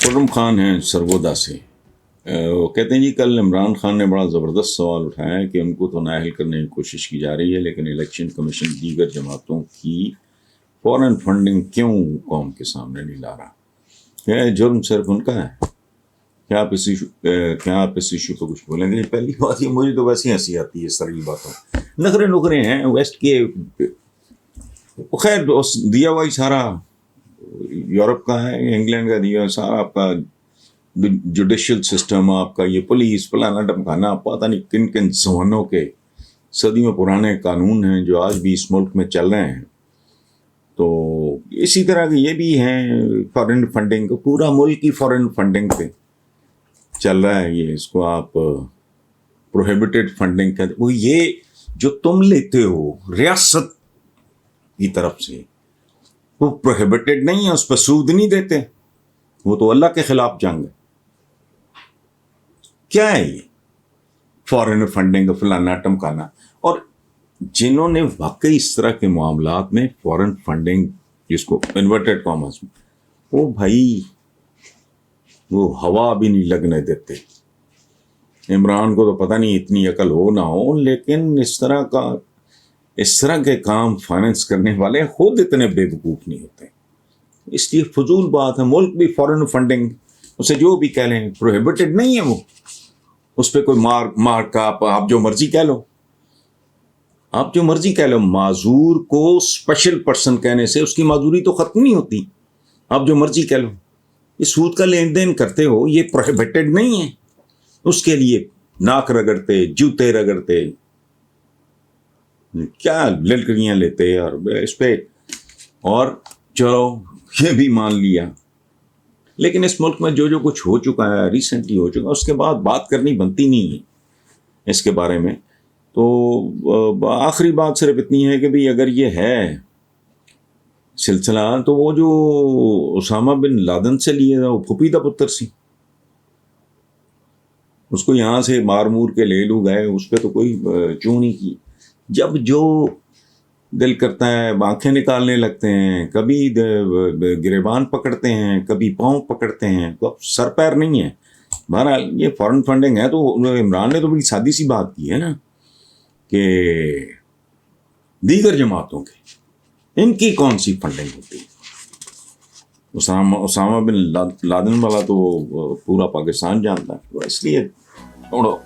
خرم خان ہیں سرگودا سے، وہ کہتے ہیں جی کل عمران خان نے بڑا زبردست سوال اٹھایا ہے کہ ان کو تو نااہل کرنے کی کوشش کی جا رہی ہے، لیکن الیکشن کمیشن دیگر جماعتوں کی فورن فنڈنگ کیوں قوم کے سامنے نہیں لا رہا؟ کیا جرم صرف ان کا ہے؟ کیا آپ اس ایشو پہ کچھ بولیں گے؟ پہلی بات یہ، مجھے تو ویسے ہنسی آتی ہے ساری باتوں، نخرے ہیں ویسٹ کے، خیر دیا ہوا ہی سارا یورپ کا ہے، انگلینڈ کا دیا سارا، آپ کا جوڈیشل سسٹم، آپ کا یہ پولیس فلانا ڈمکانا، پتہ نہیں کن کن زمانوں کے صدیوں پرانے قانون ہیں جو آج بھی اس ملک میں چل رہے ہیں۔ تو اسی طرح کے یہ بھی ہیں، فارن فنڈنگ، پورا ملک کی فارن فنڈنگ پہ چل رہا ہے یہ، اس کو آپ پروہیبٹڈ فنڈنگ کہتے ہیں۔ وہ یہ جو تم لیتے ہو ریاست کی طرف سے، وہ پروہیبٹڈ نہیں ہے، اس پہ سود نہیں دیتے، وہ تو اللہ کے خلاف جنگ ہے۔ کیا ہے یہ فارن فنڈنگ فلانا ٹمکانا؟ اور جنہوں نے واقعی اس طرح کے معاملات میں فارن فنڈنگ، جس کو انورٹڈ کامرس میں، وہ بھائی وہ ہوا بھی نہیں لگنے دیتے۔ عمران کو تو پتہ نہیں اتنی عقل ہو نہ ہو، لیکن اس طرح کے کام فائننس کرنے والے خود اتنے بے وقوف نہیں ہوتے۔ اس لیے فضول بات ہے، ملک بھی فارن فنڈنگ، اسے جو بھی کہہ لیں، پروہیبٹڈ نہیں ہے وہ، اس پہ کوئی مار کا آپ جو مرضی کہہ لو، آپ جو مرضی کہہ لو، معذور کو اسپیشل پرسن کہنے سے اس کی معذوری تو ختم نہیں ہوتی، آپ جو مرضی کہہ لو۔ یہ سود کا لین دین کرتے ہو، یہ پروہیبٹڈ نہیں ہے، اس کے لیے ناک رگڑتے، جوتے رگڑتے، کیا للکریاں لیتے، اور اس پہ، اور چلو یہ بھی مان لیا۔ لیکن اس ملک میں جو کچھ ہو چکا ہے، ریسنٹلی ہو چکا، اس کے بعد بات کرنی بنتی نہیں ہے اس کے بارے میں۔ تو آخری بات صرف اتنی ہے کہ بھئی اگر یہ ہے سلسلہ، تو وہ جو اسامہ بن لادن سے لیے تھا، وہ پھوپھی دا پتر سی، اس کو یہاں سے مار مور کے لے لو گئے، اس پہ تو کوئی چوں نہیں کی۔ جب جو دل کرتا ہے آنکھیں نکالنے لگتے ہیں، کبھی گریبان پکڑتے ہیں، کبھی پاؤں پکڑتے ہیں، سر پیر نہیں ہے۔ بہرحال یہ فارن فنڈنگ ہے، تو عمران نے تو بڑی سادی سی بات کی ہے نا کہ دیگر جماعتوں کے، ان کی کون سی فنڈنگ ہوتی ہے؟ اسامہ بن لادن والا تو پورا پاکستان جانتا ہے، تو اس لیے چھوڑو۔